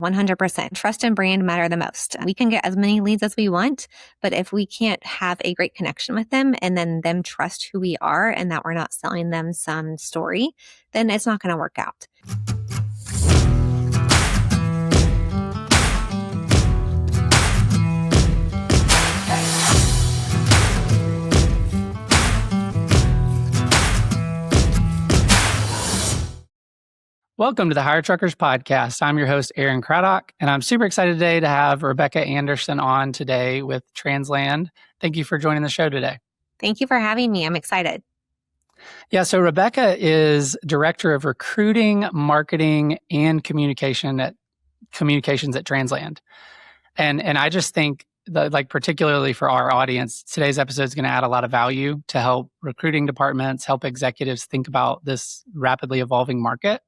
100%. Trust and brand matter the most. We can get as many leads as we want, but if we can't have a great connection with them and then them trust who we are and that we're not selling them some story, then it's not going to work out. Welcome to the Hire Truckers Podcast. I'm your host, Aaron Craddock, and I'm super excited today to have Rebecca Anderson on today with Transland. Thank you for joining the show today. Thank you for having me. I'm excited. Yeah, so Rebecca is Director of Recruiting, Marketing, and Communications at Transland. And I just think that, like, particularly for our audience, today's episode is going to add a lot of value to help recruiting departments, help executives think about this rapidly evolving market.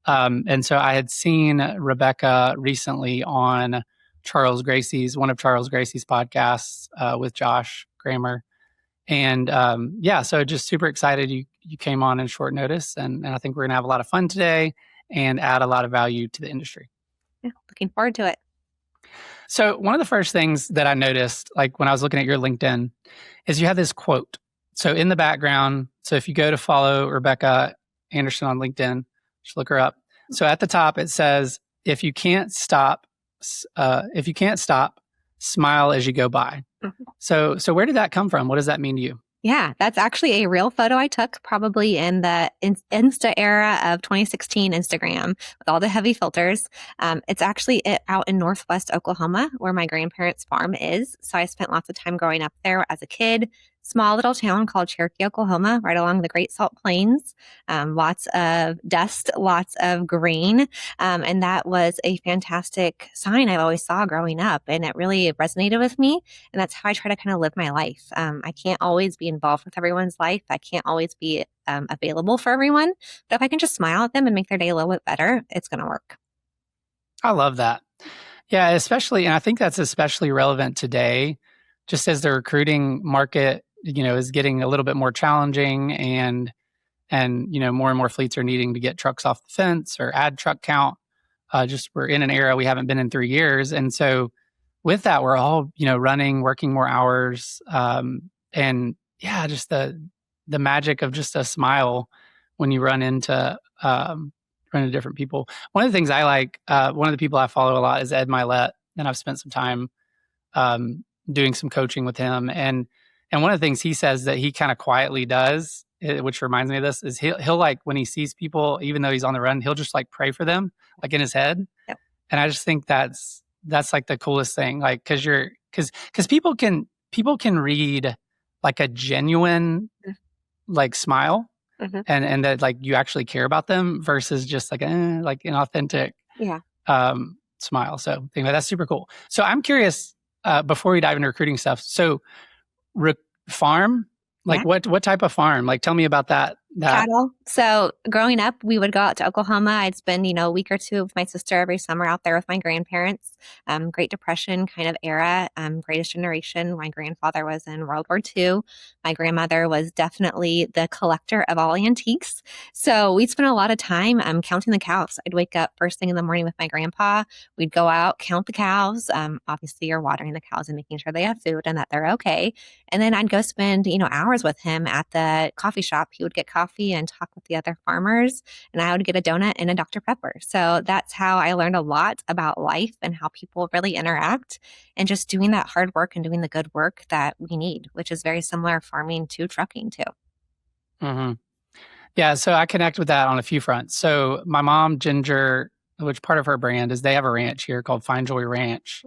And so I had seen Rebecca recently on one of Charles Gracie's podcasts with Josh Kramer. And so just super excited you came on in short notice. And I think we're going to have a lot of fun today and add a lot of value to the industry. Yeah, looking forward to it. So one of the first things that I noticed, like when I was looking at your LinkedIn, is you have this quote. So in the background, so if you go to follow Rebecca Anderson on LinkedIn, just look her up. So at the top, it says, if you can't stop, smile as you go by. Mm-hmm. So where did that come from? What does that mean to you? Yeah, that's actually a real photo I took probably in the Insta era of 2016 Instagram with all the heavy filters. It's actually out in Northwest Oklahoma where my grandparents' farm is. So I spent lots of time growing up there as a kid. Small little town called Cherokee, Oklahoma, right along the Great Salt Plains. Lots of dust, lots of grain. And that was a fantastic sign I always saw growing up. And it really resonated with me. And that's how I try to kind of live my life. I can't always be involved with everyone's life. I can't always be available for everyone. But if I can just smile at them and make their day a little bit better, it's going to work. I love that. Yeah, especially, and I think that's especially relevant today, just as the recruiting market is getting a little bit more challenging and more and more fleets are needing to get trucks off the fence or add truck count. We're in an era we haven't been in 3 years. And so with that, we're all, working more hours. Just the magic of just a smile when you run into different people. One of the things I like, one of the people I follow a lot is Ed Milet, and I've spent some time doing some coaching with him. And one of the things he says that he kind of quietly does, which reminds me of this, is he'll like when he sees people, even though he's on the run, he'll just like pray for them, like in his head. Yep. And I just think that's like the coolest thing, like because people can read like a genuine like smile, mm-hmm. and that like you actually care about them versus just like an authentic smile. So anyway, that's super cool. So I'm curious before we dive into recruiting stuff. So farm, like what type of farm? Like tell me about that. Cattle. So growing up, we would go out to Oklahoma. I'd spend, a week or two with my sister every summer out there with my grandparents. Great Depression kind of era, greatest generation. My grandfather was in World War II. My grandmother was definitely the collector of all antiques. So we'd spend a lot of time counting the cows. I'd wake up first thing in the morning with my grandpa. We'd go out, count the cows. Obviously, you're watering the cows and making sure they have food and that they're okay. And then I'd go spend, hours with him at the coffee shop. He would get coffee and talk with the other farmers, and I would get a donut and a Dr. Pepper. So that's how I learned a lot about life and how people really interact, and just doing that hard work and doing the good work that we need, which is very similar farming to trucking too. Mm-hmm. Yeah, so I connect with that on a few fronts. So my mom, Ginger, which part of her brand is, they have a ranch here called Find Joy Ranch.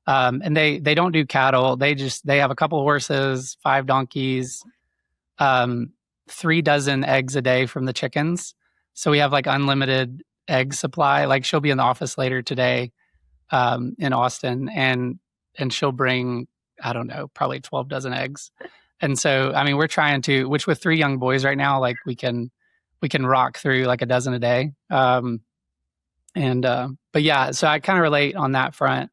And they don't do cattle. They have a couple horses, 5 donkeys, 3 dozen eggs a day from the chickens. So we have like unlimited egg supply. Like she'll be in the office later today in Austin and she'll bring, I don't know, probably 12 dozen eggs. And so, I mean, we're trying to, which with 3 young boys right now, like we can rock through like a dozen a day. But yeah, so I kind of relate on that front.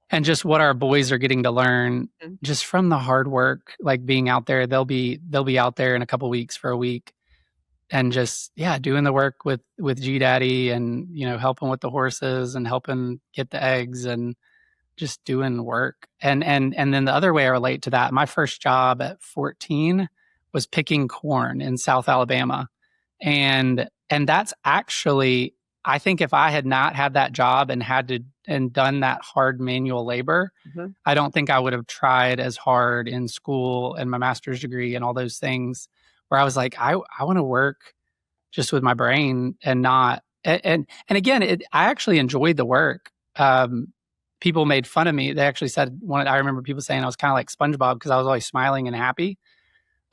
And just what our boys are getting to learn just from the hard work, like being out there. They'll be out there in a couple weeks for a week, and just, yeah, doing the work with G Daddy and, helping with the horses and helping get the eggs and just doing work. And then the other way I relate to that, my first job at 14 was picking corn in South Alabama. And that's actually, I think if I had not had that job and done that hard manual labor, Mhm. I don't think I would have tried as hard in school and my master's degree and all those things where I was like, I want to work just with my brain and not, and again, I actually enjoyed the work. People made fun of me. They actually said I remember people saying I was kind of like SpongeBob because I was always smiling and happy.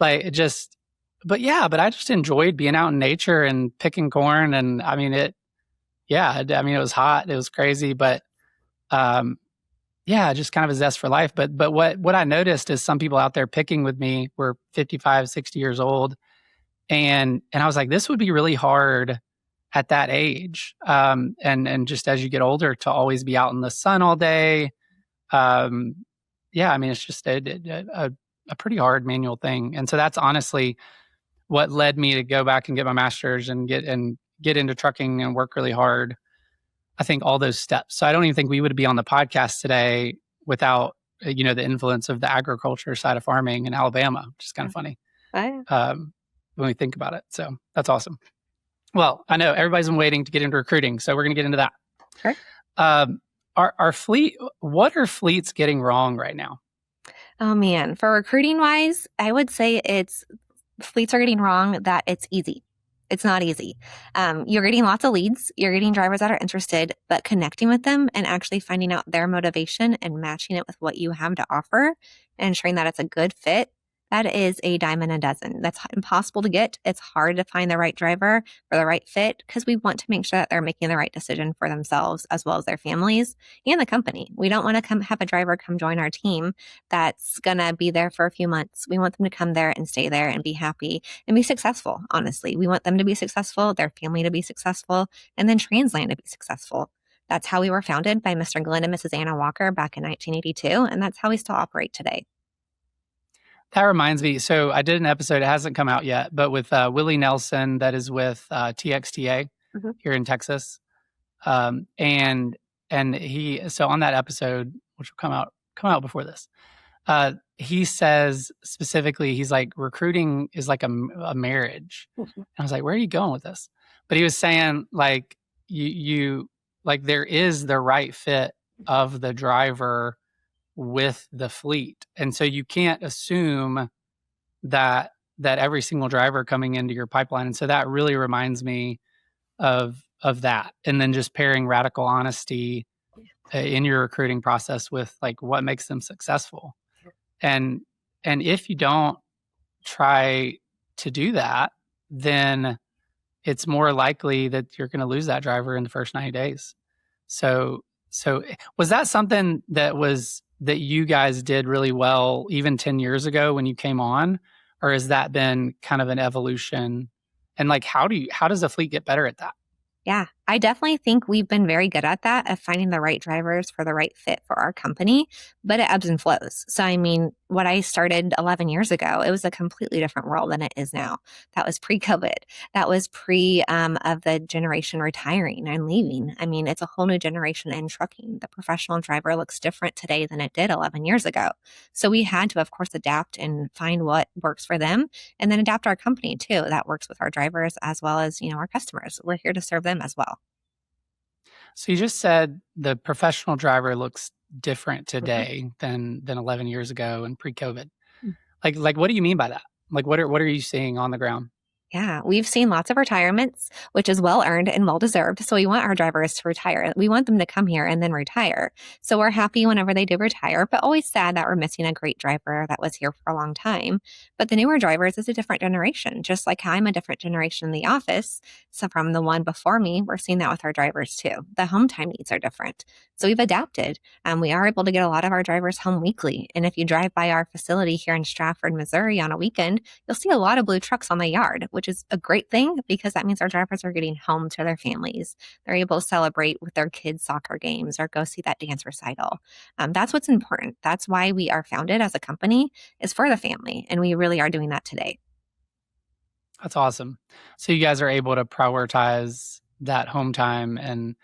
Like it just, but yeah, but I just enjoyed being out in nature and picking corn. And I mean, I mean, it was hot, it was crazy, but, um, yeah, just kind of a zest for life. But what I noticed is some people out there picking with me were 55, 60 years old. And I was like, this would be really hard at that age. And just as you get older to always be out in the sun all day. Um, yeah, I mean, it's just a pretty hard manual thing. And so that's honestly what led me to go back and get my master's and get into trucking and work really hard. I think all those steps. So I don't even think we would be on the podcast today without, the influence of the agriculture side of farming in Alabama, which is kind of funny. Oh, When we think about it. So that's awesome. Well, I know everybody's been waiting to get into recruiting, so we're going to get into that. sure. Um, our fleet, what are fleets getting wrong right now? Oh man, for recruiting wise, I would say fleets are getting wrong that it's easy. It's not easy. You're getting lots of leads. You're getting drivers that are interested, but connecting with them and actually finding out their motivation and matching it with what you have to offer and ensuring that it's a good fit. That is a dime in a dozen. That's impossible to get. It's hard to find the right driver for the right fit because we want to make sure that they're making the right decision for themselves as well as their families and the company. We don't want to have a driver come join our team that's going to be there for a few months. We want them to come there and stay there and be happy and be successful. Honestly, we want them to be successful, their family to be successful, and then Transland to be successful. That's how we were founded by Mr. Glenn and Mrs. Anna Walker back in 1982, and that's how we still operate today. That reminds me. So I did an episode, it hasn't come out yet, but with Willie Nelson, that is with TXTA here in Texas. And so on that episode, which will come out before this, he says specifically, he's like, recruiting is like a marriage. And I was like, where are you going with this? But he was saying like, you like there is the right fit of the driver with the fleet. And so you can't assume that every single driver coming into your pipeline. And so that really reminds me of that. And then just pairing radical honesty in your recruiting process with like what makes them successful. And if you don't try to do that, then it's more likely that you're going to lose that driver in the first 90 days. So was that something that you guys did really well even 10 years ago when you came on, or has that been kind of an evolution? And like, how does the fleet get better at that? Yeah, I definitely think we've been very good at that, of finding the right drivers for the right fit for our company, but it ebbs and flows. So, I mean, what I started 11 years ago, it was a completely different world than it is now. That was pre-COVID. That was pre of the generation retiring and leaving. I mean, it's a whole new generation in trucking. The professional driver looks different today than it did 11 years ago. So we had to, of course, adapt and find what works for them and then adapt our company too. That works with our drivers as well as, our customers. We're here to serve them as well. So you just said the professional driver looks different today than 11 years ago and pre-COVID. Like what do you mean by that? Like what are you seeing on the ground? Yeah, we've seen lots of retirements, which is well earned and well deserved. So we want our drivers to retire. We want them to come here and then retire. So we're happy whenever they do retire, but always sad that we're missing a great driver that was here for a long time. But the newer drivers is a different generation, just like how I'm a different generation in the office. So from the one before me, we're seeing that with our drivers too. The home time needs are different. So we've adapted and we are able to get a lot of our drivers home weekly. And if you drive by our facility here in Stratford, Missouri on a weekend, you'll see a lot of blue trucks on the yard, which is a great thing because that means our drivers are getting home to their families. They're able to celebrate with their kids' soccer games or go see that dance recital. That's what's important. That's why we are founded as a company, is for the family. And we really are doing that today. That's awesome. So you guys are able to prioritize that home time and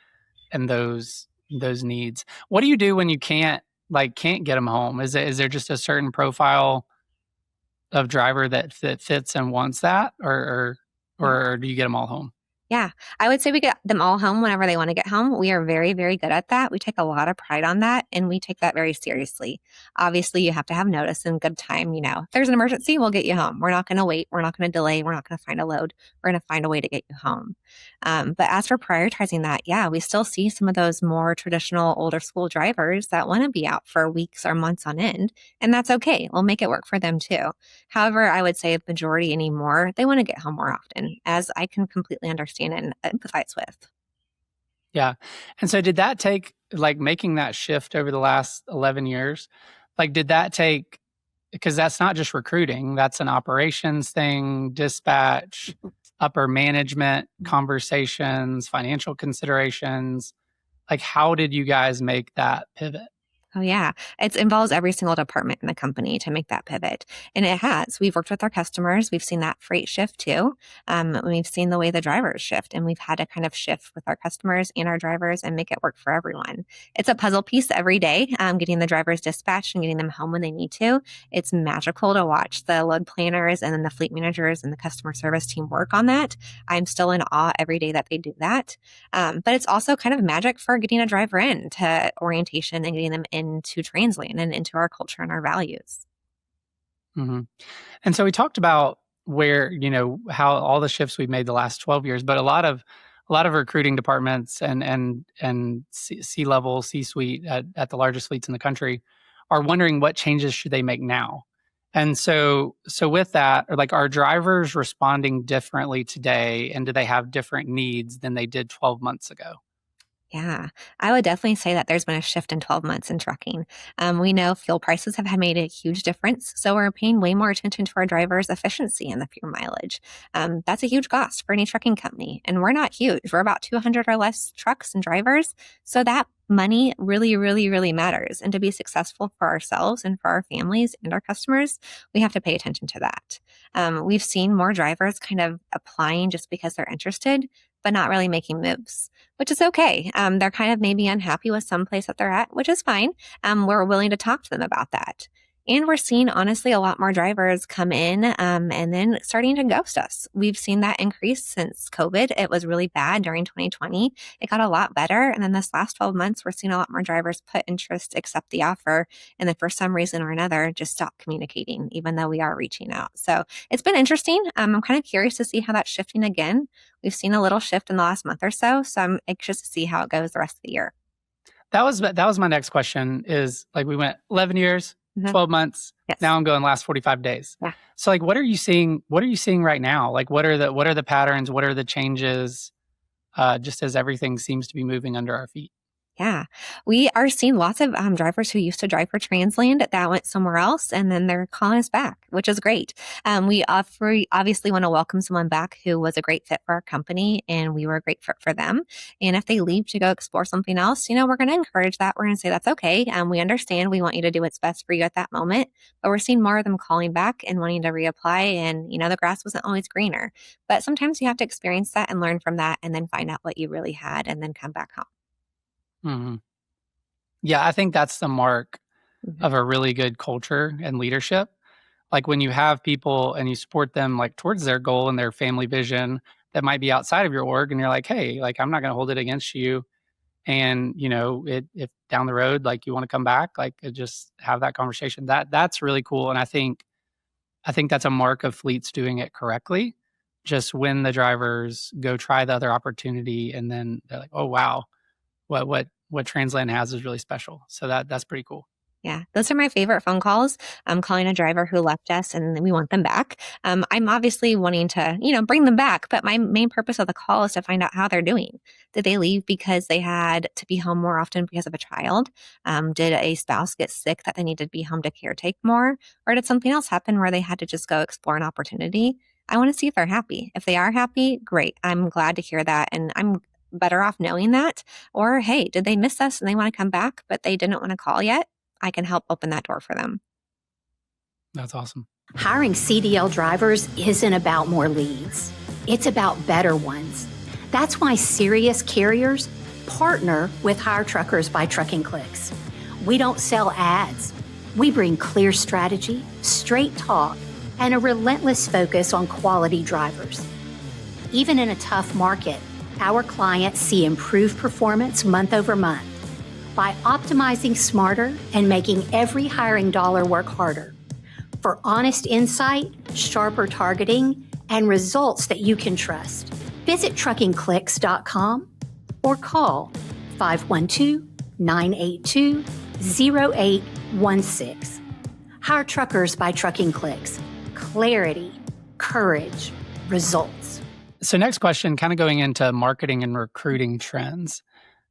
those needs. What do you do when you can't get them home? Is there just a certain profile of driver that fits and wants that, Yeah. or do you get them all home? Yeah, I would say we get them all home whenever they want to get home. We are very, very good at that. We take a lot of pride on that and we take that very seriously. Obviously, you have to have notice and good time. If there's an emergency, we'll get you home. We're not going to wait. We're not going to delay. We're not going to find a load. We're going to find a way to get you home. But as for prioritizing that, yeah, we still see some of those more traditional older school drivers that want to be out for weeks or months on end. And that's okay. We'll make it work for them too. However, I would say a majority anymore, they want to get home more often, as I can completely understand and empathize with. Yeah. And so did that take like making that shift over the last 11 years? Like did that take because that's not just recruiting, that's an operations thing, dispatch, upper management conversations, financial considerations. Like how did you guys make that pivot? Oh, yeah. It involves every single department in the company to make that pivot. And it has. We've worked with our customers. We've seen that freight shift too. We've seen the way the drivers shift, and we've had to kind of shift with our customers and our drivers and make it work for everyone. It's a puzzle piece every day, getting the drivers dispatched and getting them home when they need to. It's magical to watch the load planners and then the fleet managers and the customer service team work on that. I'm still in awe every day that they do that. But it's also kind of magic for getting a driver in to orientation and getting them into Transland and into our culture and our values. Mhm. And so we talked about where, how all the shifts we've made the last 12 years, but a lot of recruiting departments and C-level, C-suite at the largest fleets in the country are wondering what changes should they make now. And so with that, like are drivers responding differently today and do they have different needs than they did 12 months ago? Yeah, I would definitely say that there's been a shift in 12 months in trucking. We know fuel prices have made a huge difference, so we're paying way more attention to our drivers' efficiency and the fuel mileage. That's a huge cost for any trucking company, and we're not huge. We're about 200 or less trucks and drivers, so that money really, really, really matters. And to be successful for ourselves and for our families and our customers, we have to pay attention to that. We've seen more drivers kind of applying just because they're interested, but not really making moves, which is okay. They're kind of maybe unhappy with some place that they're at, which is fine. We're willing to talk to them about that. And we're seeing, honestly, a lot more drivers come in and then starting to ghost us. We've seen that increase since COVID. It was really bad during 2020. It got a lot better. And then this last 12 months, we're seeing a lot more drivers put interest, accept the offer, and then for some reason or another, just stop communicating, even though we are reaching out. So it's been interesting. I'm kind of curious to see how that's shifting again. We've seen a little shift in the last month or so. So I'm anxious to see how it goes the rest of the year. That was my next question is like we went 11 years, Mhm. 12 months. Yes. Now I'm going last 45 days. Yeah. So like what are you seeing right now? Like what are the patterns? What are the changes just as everything seems to be moving under our feet? Yeah, we are seeing lots of drivers who used to drive for Transland that went somewhere else, and then they're calling us back, which is great. We obviously want to welcome someone back who was a great fit for our company, and we were a great fit for them. And if they leave to go explore something else, we're going to encourage that. We're going to say that's okay. We understand. We want you to do what's best for you at that moment. But we're seeing more of them calling back and wanting to reapply. And the grass wasn't always greener, but sometimes you have to experience that and learn from that, and then find out what you really had, and then come back home. Hmm. Yeah, I think that's the mark Mhm. of a really good culture and leadership. Like when you have people and you support them like towards their goal and their family vision that might be outside of your org, and you're like, hey, like I'm not going to hold it against you. And if down the road like you want to come back, like just have that conversation. That's really cool, and I think that's a mark of fleets doing it correctly. Just when the drivers go try the other opportunity, and then they're like, oh wow, what Transland has is really special. So that's pretty cool. Yeah, those are my favorite phone calls. I'm calling a driver who left us and we want them back. I'm obviously wanting to, bring them back, but my main purpose of the call is to find out how they're doing. Did they leave because they had to be home more often because of a child? Did a spouse get sick that they needed to be home to caretake more? Or did something else happen where they had to just go explore an opportunity? I want to see if they're happy. If they are happy, great. I'm glad to hear that. And I'm better off knowing that. Or, hey, did they miss us and they want to come back, but they didn't want to call yet? I can help open that door for them. That's awesome. Hiring CDL drivers isn't about more leads, it's about better ones. That's why serious carriers partner with Hire Truckers by Trucking Clicks. We don't sell ads. We bring clear strategy, straight talk, and a relentless focus on quality drivers. Even in a tough market, our clients see improved performance month over month by optimizing smarter and making every hiring dollar work harder. For honest insight, sharper targeting, and results that you can trust, visit truckingclicks.com or call 512-982-0816. Hire Truckers by Trucking Clicks. Clarity, courage, results. So next question, kind of going into marketing and recruiting trends,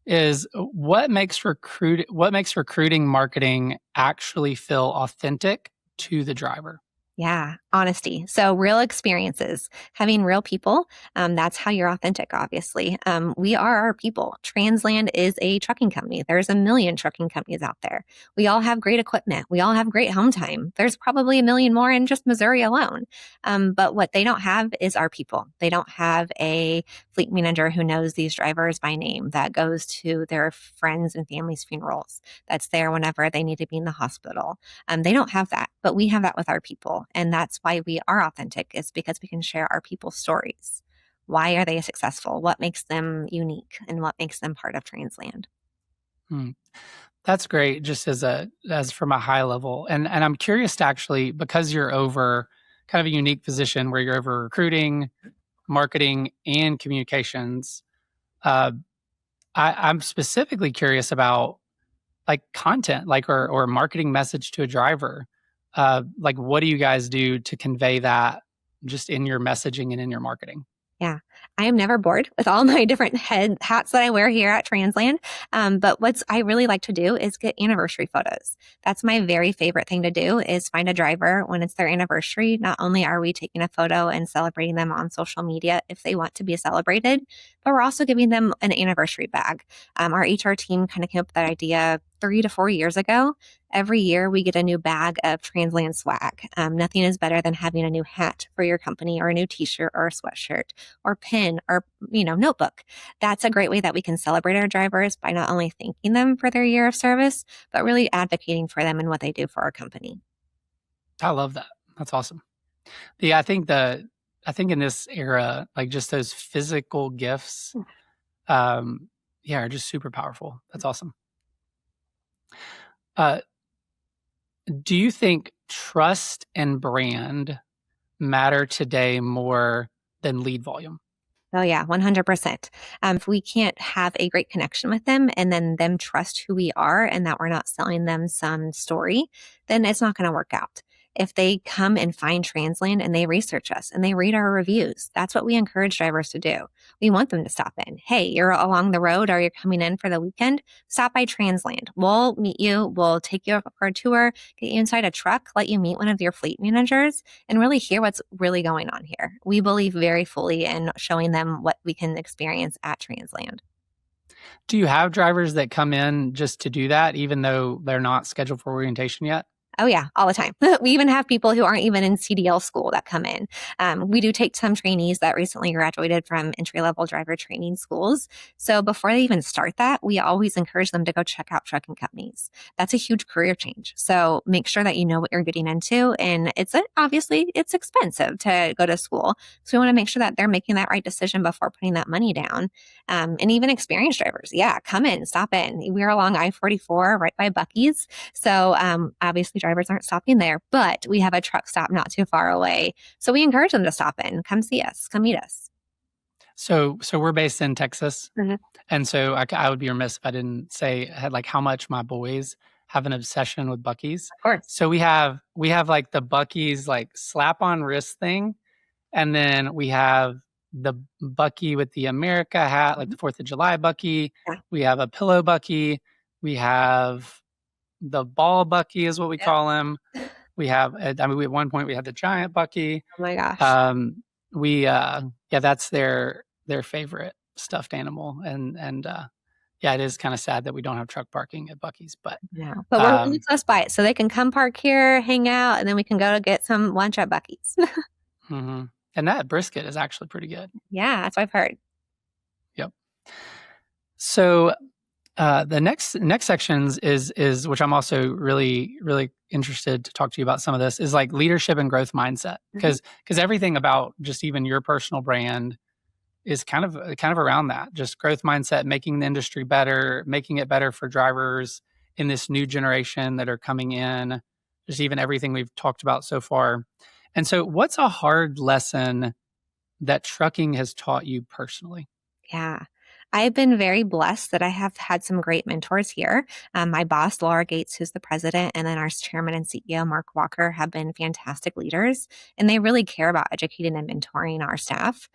is what makes recruiting marketing actually feel authentic to the driver? Yeah, honesty. So real experiences, having real people. That's how you're authentic, obviously. We are our people. Transland is a trucking company. There's a million trucking companies out there. We all have great equipment. We all have great home time. There's probably a million more in just Missouri alone. But what they don't have is our people. They don't have a fleet manager who knows these drivers by name, that goes to their friends and family's funerals, that's there whenever they need to be in the hospital. They don't have that, but we have that with our people. And that's why we are authentic, is because we can share our people's stories. Why are they successful? What makes them unique? And what makes them part of Transland? That's great, just as from a high level. And I'm curious to actually, because you're over kind of a unique position where you're over recruiting, marketing, and communications. I'm specifically curious about like content, like or marketing message to a driver. Like, what do you guys do to convey that just in your messaging and in your marketing? Yeah, I am never bored with all my different hats that I wear here at Transland. But what I really like to do is get anniversary photos. That's my very favorite thing to do, is find a driver when it's their anniversary. Not only are we taking a photo and celebrating them on social media if they want to be celebrated, but we're also giving them an anniversary bag. Our HR team kind of came up with that idea 3 to 4 years ago. Every year we get a new bag of Transland swag. Nothing is better than having a new hat for your company, or a new t-shirt or a sweatshirt or pin or, notebook. That's a great way that we can celebrate our drivers by not only thanking them for their year of service, but really advocating for them and what they do for our company. I love that. That's awesome. Yeah, I think in this era, like just those physical gifts, are just super powerful. That's awesome. Do you think trust and brand matter today more than lead volume? Oh, yeah, 100%. If we can't have a great connection with them and then them trust who we are and that we're not selling them some story, then it's not going to work out. If they come and find Transland and they research us and they read our reviews, that's what we encourage drivers to do. We want them to stop in. Hey, you're along the road or you're coming in for the weekend, stop by Transland. We'll meet you. We'll take you for a tour, get you inside a truck, let you meet one of your fleet managers, and really hear what's really going on here. We believe very fully in showing them what we can experience at Transland. Do you have drivers that come in just to do that, even though they're not scheduled for orientation yet? Oh, yeah, all the time. We even have people who aren't even in CDL school that come in. We do take some trainees that recently graduated from entry-level driver training schools. So before they even start that, we always encourage them to go check out trucking companies. That's a huge career change. So make sure that you know what you're getting into. And obviously it's expensive to go to school. So we want to make sure that they're making that right decision before putting that money down. And even experienced drivers, come in, stop in. We're along I-44 right by Buc-ee's. So obviously drivers aren't stopping there, but we have a truck stop not too far away. So we encourage them to stop in, come see us, come meet us. So we're based in Texas. Mm-hmm. And so I would be remiss if I didn't say like how much my boys have an obsession with Buc-ee's. Of course. So we have like the Buc-ee's like slap on wrist thing. And then we have the Buc-ee with the America hat, like the 4th of July Buc-ee. Yeah. We have a pillow Buc-ee. We have the ball Buc-ee is what we call him. We have, at one point we had the giant Buc-ee. Oh my gosh. That's their favorite stuffed animal. And Yeah, it is kind of sad that we don't have truck parking at Buc-ee's, but No, but we're really close by it, so they can come park here, hang out, and then we can go to get some lunch at Buc-ee's. mhm. And that brisket is actually pretty good. Yeah, that's what I've heard. Yep. So the next sections is which I'm also really interested to talk to you about some of this is like leadership and growth mindset because everything about just even your personal brand is kind of around that, just growth mindset, making the industry better, making it better for drivers in this new generation that are coming in, just even everything we've talked about so far. And so what's a hard lesson that trucking has taught you personally? Yeah. I've been very blessed that I have had some great mentors here. My boss, Laura Gates, who's the president, and then our chairman and CEO, Mark Walker, have been fantastic leaders, and they really care about educating and mentoring our staff.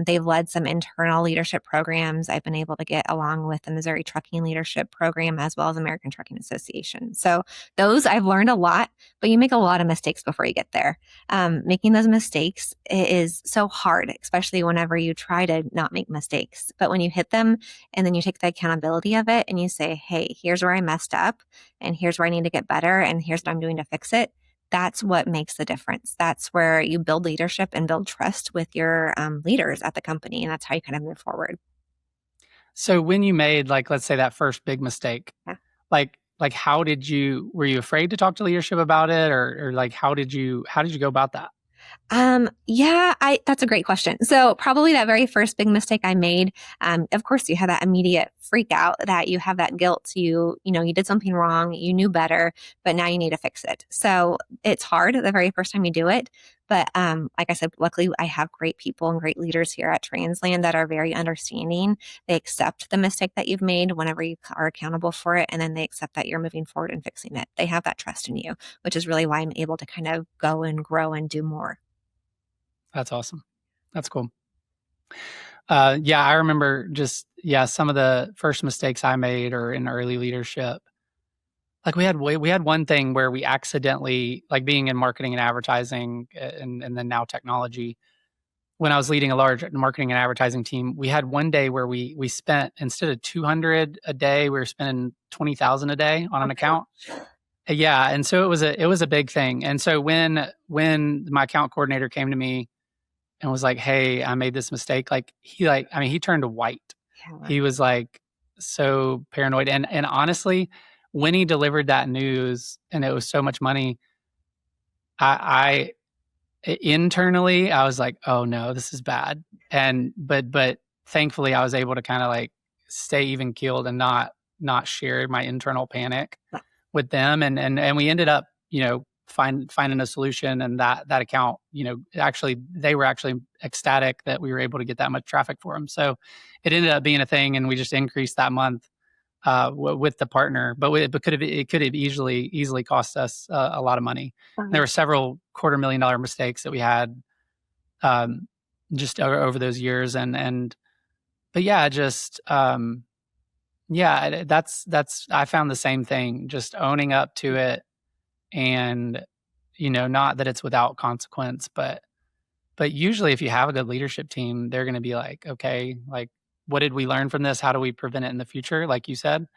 They've led some internal leadership programs. I've been able to get along with the Missouri Trucking Leadership Program as well as American Trucking Association. So those I've learned a lot, but you make a lot of mistakes before you get there. Making those mistakes is so hard, especially whenever you try to not make mistakes. But when you hit them and then you take the accountability of it and you say, hey, here's where I messed up and here's where I need to get better and here's what I'm doing to fix it. That's what makes the difference. That's where you build leadership and build trust with your leaders at the company. And that's how you kind of move forward. So when you made, like, let's say that first big mistake, Yeah. like were you afraid to talk to leadership about it or like, how did you go about that? That's a great question. So probably that very first big mistake I made, of course you have that immediate freak out that you have that guilt. You did something wrong, you knew better, but now you need to fix it. So it's hard the very first time you do it. But like I said, luckily I have great people and great leaders here at Transland that are very understanding. They accept the mistake that you've made whenever you are accountable for it. And then they accept that you're moving forward and fixing it. They have that trust in you, which is really why I'm able to kind of go and grow and do more. That's awesome. That's cool. Yeah, I remember some of the first mistakes I made or in early leadership. Like we had one thing where we accidentally, like being in marketing and advertising and then now technology, when I was leading a large marketing and advertising team, we had one day where we spent, instead of 200 a day, we were spending 20,000 a day on an account. Yeah, and so it was a big thing. And so when my account coordinator came to me and was like, "Hey, I made this mistake," he turned white. Yeah. He was like so paranoid. And honestly, when he delivered that news and it was so much money, I internally I was like, "Oh no, this is bad." And but thankfully I was able to kind of like stay even keeled and not share my internal panic with them. And we ended up, finding a solution, and that account, actually they were actually ecstatic that we were able to get that much traffic for them. So it ended up being a thing, and we just increased that month with the partner. But it could have easily cost us a lot of money. There were several $250,000 mistakes that we had just over those years, but yeah, just that's I found the same thing, just owning up to it. And, not that it's without consequence, but usually if you have a good leadership team, they're going to be like, okay, like, what did we learn from this? How do we prevent it in the future? Like you said,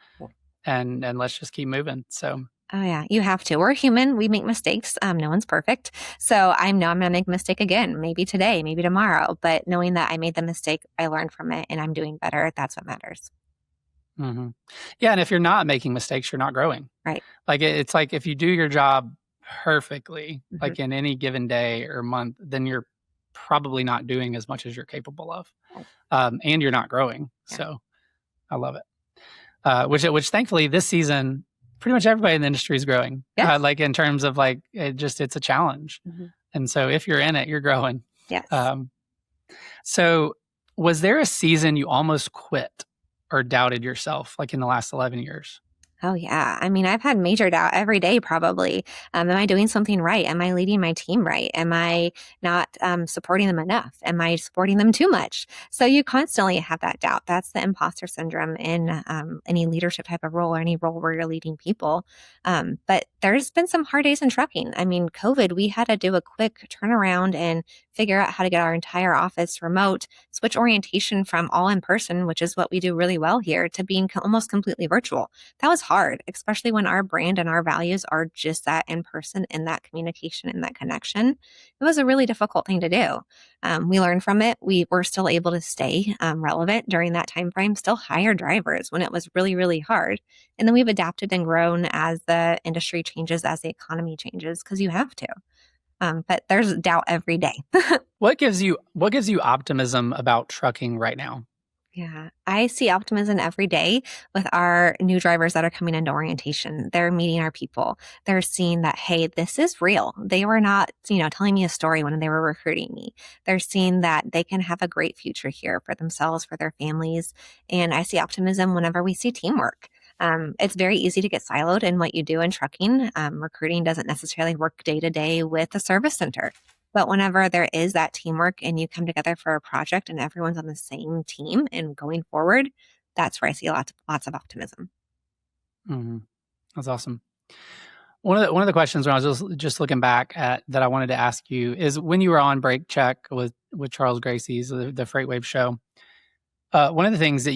and let's just keep moving. So. Oh yeah, you have to. We're human. We make mistakes. No one's perfect. So I know I'm going to make a mistake again, maybe today, maybe tomorrow, but knowing that I made the mistake, I learned from it and I'm doing better. That's what matters. Mm-hmm. Yeah. And if you're not making mistakes, you're not growing. Right. Like it's like if you do your job perfectly, like in any given day or month, then you're probably not doing as much as you're capable of. And you're not growing. Yeah. So I love it. Which thankfully this season, pretty much everybody in the industry is growing. Yes. Like in terms of like, it's a challenge. And so if you're in it, you're growing. Yes. So was there a season you almost quit or doubted yourself, like in the last 11 years? Oh, yeah. I mean, I've had major doubt every day, probably. Am I doing something right? Am I leading my team right? Am I not supporting them enough? Am I supporting them too much? So you constantly have that doubt. That's the imposter syndrome in any leadership type of role or any role where you're leading people. But there's been some hard days in trucking. I mean, COVID, we had to do a quick turnaround and figure out how to get our entire office remote, switch orientation from all in person, which is what we do really well here, to being almost completely virtual. That was hard, especially when our brand and our values are just that in person, in that communication, in that connection. It was a really difficult thing to do. We learned from it. We were still able to stay relevant during that time frame, still hire drivers when it was really, really hard. And then we've adapted and grown as the industry changes, as the economy changes, because you have to. But there's doubt every day. What gives you optimism about trucking right now? Yeah, I see optimism every day with our new drivers that are coming into orientation. They're meeting our people. They're seeing that, hey, this is real. They were not, telling me a story when they were recruiting me. They're seeing that they can have a great future here for themselves, for their families. And I see optimism whenever we see teamwork. It's very easy to get siloed in what you do in trucking. Recruiting doesn't necessarily work day to day with the service center. But whenever there is that teamwork and you come together for a project and everyone's on the same team and going forward, that's where I see lots of optimism. Mm-hmm. That's awesome. One of the questions when I was just looking back at that I wanted to ask you is when you were on Break Check with Charles Gracie's the Freightwave show. One of the things that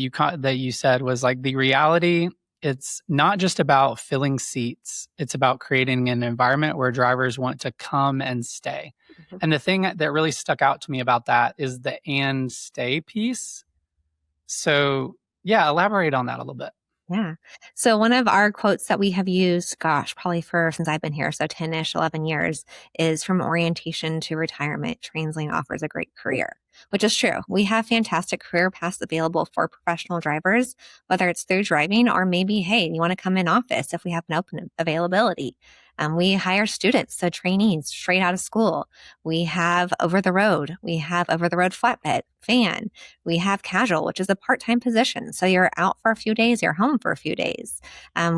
you said was like the reality. It's not just about filling seats. It's about creating an environment where drivers want to come and stay. Mm-hmm. And the thing that really stuck out to me about that is the and stay piece. So yeah, elaborate on that a little bit. Yeah. So one of our quotes that we have used, probably since I've been here, so 10-ish, 11 years, is from orientation to retirement, TransLane offers a great career, which is true. We have fantastic career paths available for professional drivers, whether it's through driving or maybe, hey, you want to come in office if we have an open availability. We hire students, so trainees straight out of school. We have over the road. We have over the road flatbed, van. We have casual, which is a part-time position. So you're out for a few days, you're home for a few days.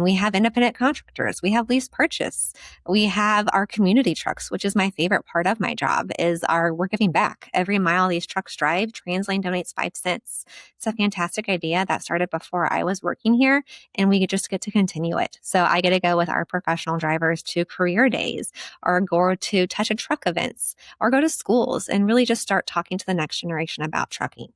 We have independent contractors. We have lease purchase. We have our community trucks, which is my favorite part of my job, is we're giving back. Every mile these trucks drive, TransLane donates 5 cents. It's a fantastic idea that started before I was working here, and we just get to continue it. So I get to go with our professional drivers to career days or go to touch a truck events or go to schools and really just start talking to the next generation about trucking.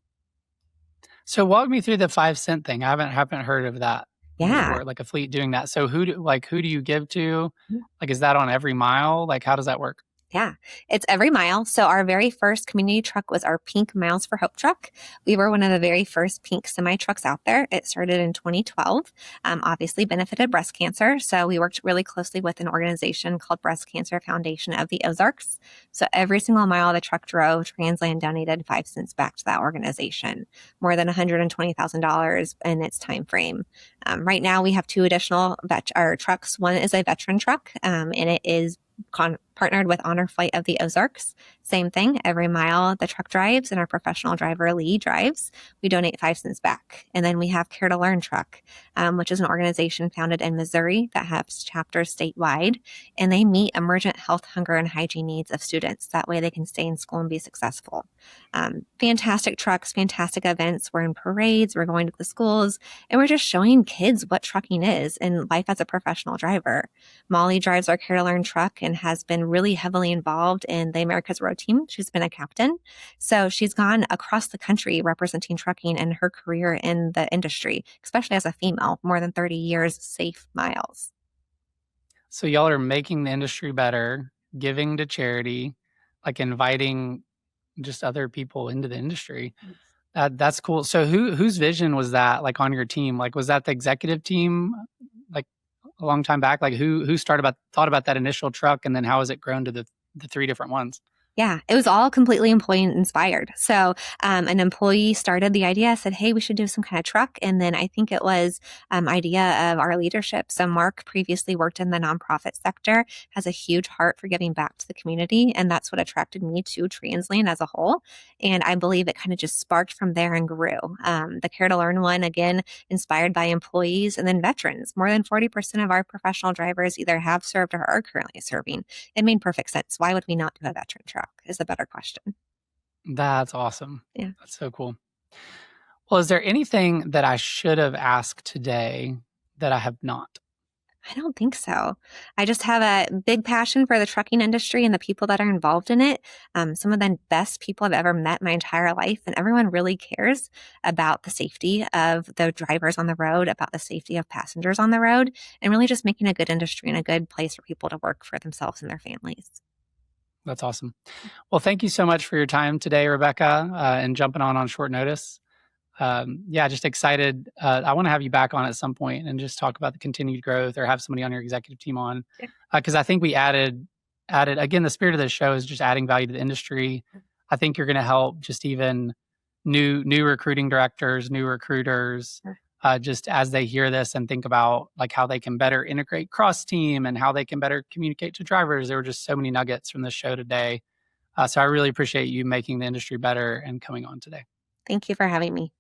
So walk me through the 5 cent thing. I haven't heard of that. Yeah. Before, like a fleet doing that. So who do you give to? Like, is that on every mile? Like, how does that work? Yeah, it's every mile. So our very first community truck was our pink Miles for Hope truck. We were one of the very first pink semi trucks out there. It started in 2012, obviously benefited breast cancer. So we worked really closely with an organization called Breast Cancer Foundation of the Ozarks. So every single mile the truck drove, TransLane donated 5 cents back to that organization, more than $120,000 in its time frame. Right now we have 2 additional trucks. One is a veteran truck, and it is partnered with Honor Flight of the Ozarks. Same thing. Every mile the truck drives and our professional driver Lee drives, we donate 5 cents back. And then we have Care to Learn Truck, which is an organization founded in Missouri that has chapters statewide, and they meet emergent health, hunger, and hygiene needs of students. That way they can stay in school and be successful. Fantastic trucks, fantastic events. We're in parades, we're going to the schools, and we're just showing kids what trucking is and life as a professional driver. Molly drives our Care to Learn truck and has been really heavily involved in the America's Road team. She's been a captain. So she's gone across the country representing trucking and her career in the industry, especially as a female, more than 30 years, safe miles. So y'all are making the industry better, giving to charity, like inviting just other people into the industry. That's cool. So whose vision was that, like, on your team? Like, was that the executive team, like, a long time back? Like, who thought about that initial truck, and then how has it grown to the 3 different ones? Yeah, it was all completely employee inspired. So an employee started the idea, said, hey, we should do some kind of truck. And then I think it was idea of our leadership. So Mark previously worked in the nonprofit sector, has a huge heart for giving back to the community. And that's what attracted me to TransLane as a whole. And I believe it kind of just sparked from there and grew. The Care to Learn one, again, inspired by employees and then veterans. More than 40% of our professional drivers either have served or are currently serving. It made perfect sense. Why would we not do a veteran truck? Is the better question. That's awesome. Yeah. That's so cool. Well, is there anything that I should have asked today that I have not? I don't think so. I just have a big passion for the trucking industry and the people that are involved in it. Some of the best people I've ever met my entire life, and everyone really cares about the safety of the drivers on the road, about the safety of passengers on the road, and really just making a good industry and a good place for people to work for themselves and their families. That's awesome. Well, thank you so much for your time today, Rebecca, and jumping on short notice. Yeah, just excited. I want to have you back on at some point and just talk about the continued growth, or have somebody on your executive team on, because I think we added again, the spirit of this show is just adding value to the industry. I think you're going to help just even new recruiting directors, new recruiters, just as they hear this and think about like how they can better integrate cross team and how they can better communicate to drivers. There were just so many nuggets from this show today. So I really appreciate you making the industry better and coming on today. Thank you for having me.